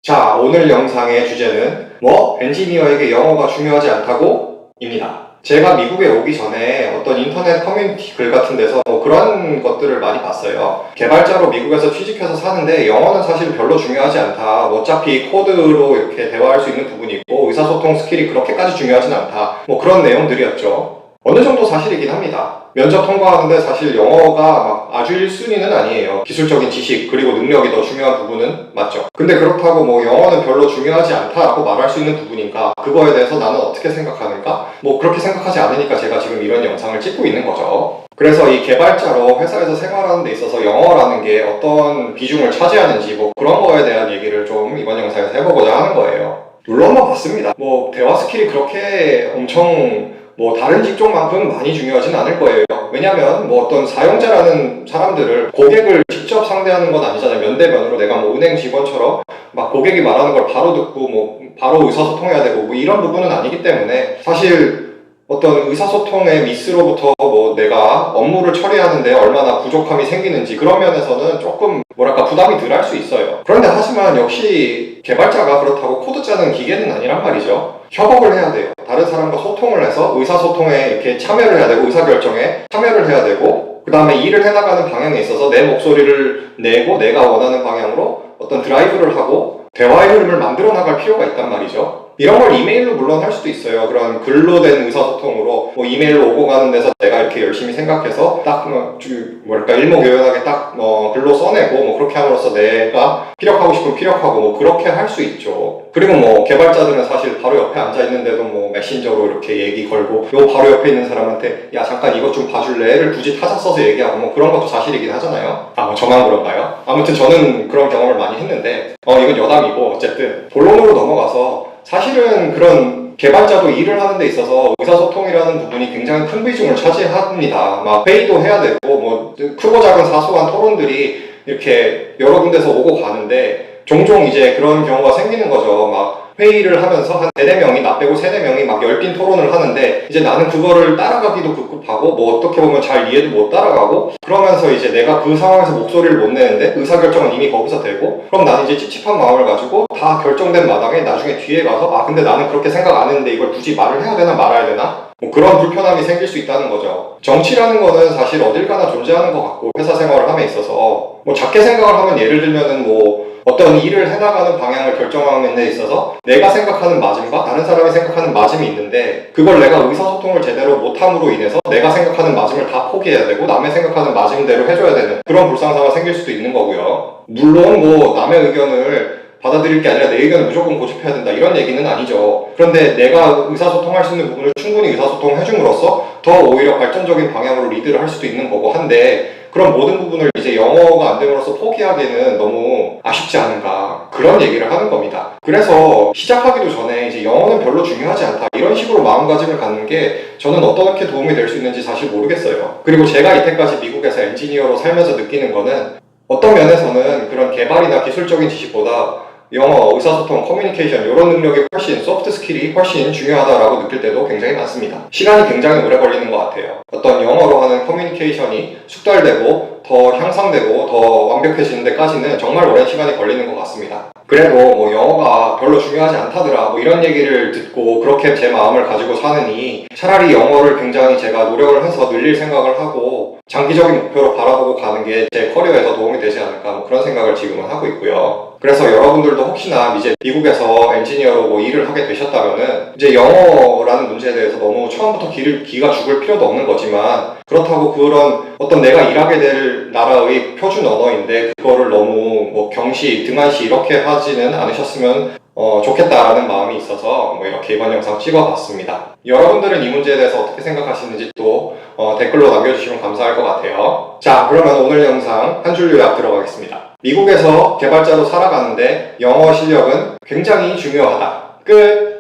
자, 오늘 영상의 주제는 엔지니어에게 영어가 중요하지 않다고? 입니다. 제가 미국에 오기 전에 어떤 인터넷 커뮤니티 글 같은 데서 그런 것들을 많이 봤어요. 개발자로 미국에서 취직해서 사는데 영어는 사실 별로 중요하지 않다. 어차피 코드로 이렇게 대화할 수 있는 부분이 있고 의사소통 스킬이 그렇게까지 중요하진 않다. 그런 내용들이었죠. 어느 정도 사실이긴 합니다. 면접 통과하는데 사실 영어가 막 아주 1순위는 아니에요. 기술적인 지식 그리고 능력이 더 중요한 부분은 맞죠. 근데 그렇다고 영어는 별로 중요하지 않다라고 말할 수 있는 부분인가? 그거에 대해서 나는 어떻게 생각하는가? 그렇게 생각하지 않으니까 제가 지금 이런 영상을 찍고 있는 거죠. 그래서 이 개발자로 회사에서 생활하는 데 있어서 영어라는 게 어떤 비중을 차지하는지 그런 거에 대한 얘기를 좀 이번 영상에서 해보고자 하는 거예요. 물론 맞습니다. 대화 스킬이 그렇게 엄청 다른 직종만큼 많이 중요하진 않을 거예요. 왜냐면 어떤 사용자라는 사람들을 고객을 직접 상대하는 건 아니잖아요. 면대면으로 내가 은행 직원처럼 막 고객이 말하는 걸 바로 듣고 바로 의사소통해야 되고 이런 부분은 아니기 때문에 사실 어떤 의사소통의 미스로부터 내가 업무를 처리하는데 얼마나 부족함이 생기는지 그런 면에서는 조금 부담이 덜 할 수 있어요. 그런데 하지만 역시 개발자가 그렇다고 코드 짜는 기계는 아니란 말이죠. 협업을 해야 돼요. 다른 사람과 소통을 해서 의사소통에 이렇게 참여를 해야 되고 의사결정에 참여를 해야 되고 그 다음에 일을 해나가는 방향에 있어서 내 목소리를 내고 내가 원하는 방향으로 어떤 드라이브를 하고 대화의 흐름을 만들어 나갈 필요가 있단 말이죠. 이런 걸 이메일로 물론 할 수도 있어요. 그런 글로 된 의사소통으로 이메일로 오고 가는 데서 내가 이렇게 열심히 생각해서 딱 일목요연하게 딱 글로 써내고 그렇게 함으로써 내가 피력하고 싶으면 피력하고 그렇게 할 수 있죠. 그리고 개발자들은 사실 바로 옆에 앉아 있는데도 메신저로 이렇게 얘기 걸고 요 바로 옆에 있는 사람한테 야 잠깐 이것 좀 봐줄래를 굳이 타자 써서 얘기하고 그런 것도 사실이긴 하잖아요. 저만 그런가요? 아무튼 저는 그런 경험을 많이 했는데 이건 여담이고 어쨌든 본론으로 넘어가서 사실은 그런 개발자도 일을 하는 데 있어서 의사소통이라는 부분이 굉장히 큰 비중을 차지합니다. 회의도 해야 되고 크고 작은 사소한 토론들이 이렇게 여러 군데서 오고 가는데 종종 이제 그런 경우가 생기는 거죠. 회의를 하면서 한 3-4명이 나 빼고 3-4명이 열띤 토론을 하는데 이제 나는 그거를 따라가기도 급급하고 어떻게 보면 잘 이해도 못 따라가고 그러면서 이제 내가 그 상황에서 목소리를 못 내는데 의사결정은 이미 거기서 되고 그럼 나는 이제 찝찝한 마음을 가지고 다 결정된 마당에 나중에 뒤에 가서 근데 나는 그렇게 생각 안 했는데 이걸 굳이 말을 해야 되나 말아야 되나? 그런 불편함이 생길 수 있다는 거죠. 정치라는 거는 사실 어딜 가나 존재하는 것 같고 회사 생활을 함에 있어서 작게 생각을 하면 예를 들면은 어떤 일을 해나가는 방향을 결정하는 데 있어서 내가 생각하는 맞음과 다른 사람이 생각하는 맞음이 있는데 그걸 내가 의사소통을 제대로 못함으로 인해서 내가 생각하는 맞음을 다 포기해야 되고 남의 생각하는 맞음대로 해줘야 되는 그런 불상사가 생길 수도 있는 거고요. 물론 남의 의견을 받아들일 게 아니라 내 의견을 무조건 고집해야 된다 이런 얘기는 아니죠. 그런데 내가 의사소통할 수 있는 부분을 충분히 의사소통을 해줌으로써 더 오히려 발전적인 방향으로 리드를 할 수도 있는 거고 한데 그런 모든 부분을 이제 영어가 안 됨으로써 포기하기는 너무 아쉽지 않은가 그런 얘기를 하는 겁니다. 그래서 시작하기도 전에 이제 영어는 별로 중요하지 않다 이런 식으로 마음가짐을 갖는 게 저는 어떻게 도움이 될 수 있는지 사실 모르겠어요. 그리고 제가 이때까지 미국에서 엔지니어로 살면서 느끼는 거는 어떤 면에서는 그런 개발이나 기술적인 지식보다 영어, 의사소통, 커뮤니케이션 이런 능력이 훨씬 소프트 스킬이 훨씬 중요하다라고 느낄 때도 굉장히 많습니다. 시간이 굉장히 오래 걸리는 것 같아요. 어떤 영어로 하는 커뮤니케이션이 숙달되고 더 향상되고 더 완벽해지는 데까지는 정말 오랜 시간이 걸리는 것 같습니다. 그래도 영어가 별로 중요하지 않다더라 이런 얘기를 듣고 그렇게 제 마음을 가지고 사느니 차라리 영어를 굉장히 제가 노력을 해서 늘릴 생각을 하고 장기적인 목표로 바라보고 가는 게 제 커리어에 더 도움이 되지 않을까 그런 생각을 지금은 하고 있고요. 그래서 여러분들도 혹시나 이제 미국에서 엔지니어로 일을 하게 되셨다면은 이제 영어라는 문제에 대해서 너무 처음부터 기가 죽을 필요도 없는 거지만 그렇다고 그런 어떤 내가 일하게 될 나라의 표준 언어인데 그거를 너무 경시, 등한시 이렇게 하지는 않으셨으면 좋겠다라는 마음이 있어서 이렇게 이번 영상 찍어봤습니다. 여러분들은 이 문제에 대해서 어떻게 생각하시는지 또 댓글로 남겨주시면 감사할 것 같아요. 자, 그러면 오늘 영상 한 줄 요약 들어가겠습니다. 미국에서 개발자로 살아가는데 영어 실력은 굉장히 중요하다. 끝!